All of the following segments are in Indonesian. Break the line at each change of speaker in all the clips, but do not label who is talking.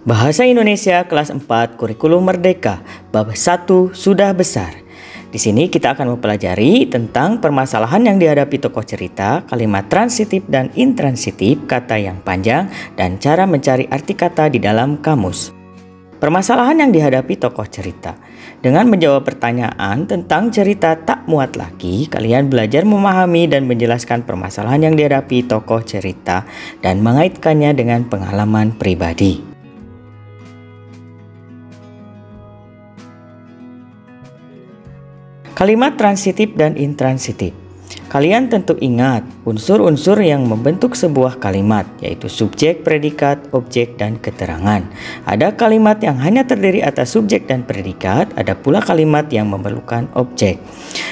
Bahasa Indonesia kelas 4 Kurikulum Merdeka, bab 1 sudah besar. Di sini kita akan mempelajari tentang permasalahan yang dihadapi tokoh cerita, kalimat transitif dan intransitif, kata yang panjang, dan cara mencari arti kata di dalam kamus. Permasalahan yang dihadapi tokoh cerita. Dengan menjawab pertanyaan tentang cerita tak muat lagi, kalian belajar memahami dan menjelaskan permasalahan yang dihadapi tokoh cerita dan mengaitkannya dengan pengalaman pribadi. Kalimat transitif dan intransitif. Kalian tentu ingat unsur-unsur yang membentuk sebuah kalimat, yaitu subjek, predikat, objek, dan keterangan. Ada kalimat yang hanya terdiri atas subjek dan predikat, ada pula kalimat yang memerlukan objek.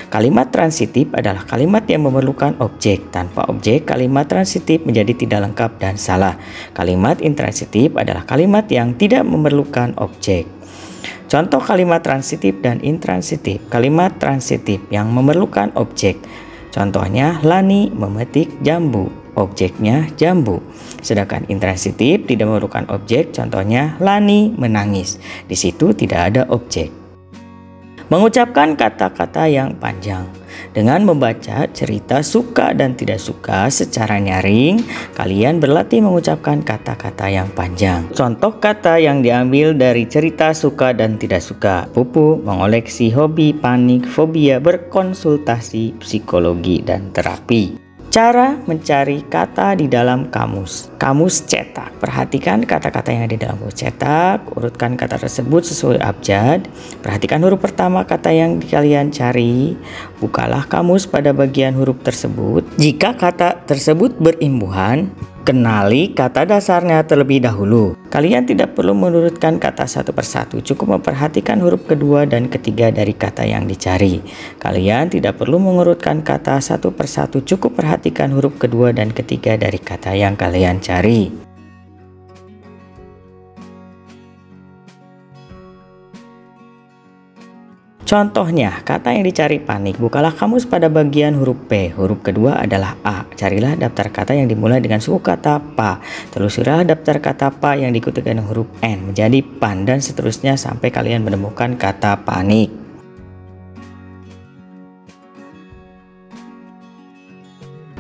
Kalimat transitif adalah kalimat yang memerlukan objek. Tanpa objek, kalimat transitif menjadi tidak lengkap dan salah. Kalimat intransitif adalah kalimat yang tidak memerlukan objek. Contoh kalimat transitif dan intransitif. Kalimat transitif yang memerlukan objek. Contohnya, Lani memetik jambu. Objeknya jambu. Sedangkan intransitif tidak memerlukan objek. Contohnya, Lani menangis. Di situ tidak ada objek. Mengucapkan kata-kata yang panjang. Dengan membaca cerita suka dan tidak suka secara nyaring, kalian berlatih mengucapkan kata-kata yang panjang. Contoh kata yang diambil dari cerita suka dan tidak suka: pupu, mengoleksi, hobi, panik, fobia, berkonsultasi psikologi, dan terapi. Cara mencari kata di dalam kamus. Kamus cetak. Perhatikan kata-kata yang ada di dalam kamus cetak. Urutkan kata tersebut sesuai abjad. Perhatikan huruf pertama kata yang kalian cari. Bukalah kamus pada bagian huruf tersebut. Jika kata tersebut berimbuhan, kenali kata dasarnya terlebih dahulu. Kalian tidak perlu menurutkan kata satu persatu, cukup memperhatikan huruf kedua dan ketiga dari kata yang dicari. Kalian tidak perlu mengurutkan kata satu persatu, cukup perhatikan huruf kedua dan ketiga dari kata yang kalian cari. Contohnya, kata yang dicari panik. Bukalah kamus pada bagian huruf P. Huruf kedua adalah A. Carilah daftar kata yang dimulai dengan suku kata pa. Telusurilah daftar kata pa yang diikuti dengan huruf N menjadi pan, dan seterusnya sampai kalian menemukan kata panik.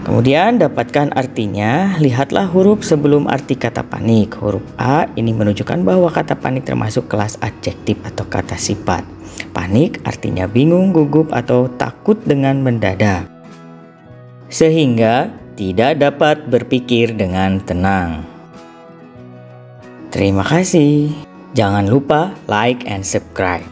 Kemudian dapatkan artinya. Lihatlah huruf sebelum arti kata panik. Huruf A ini menunjukkan bahwa kata panik termasuk kelas adjektif atau kata sifat. Panik artinya bingung, gugup, atau takut dengan mendadak, sehingga tidak dapat berpikir dengan tenang. Terima kasih. Jangan lupa like and subscribe.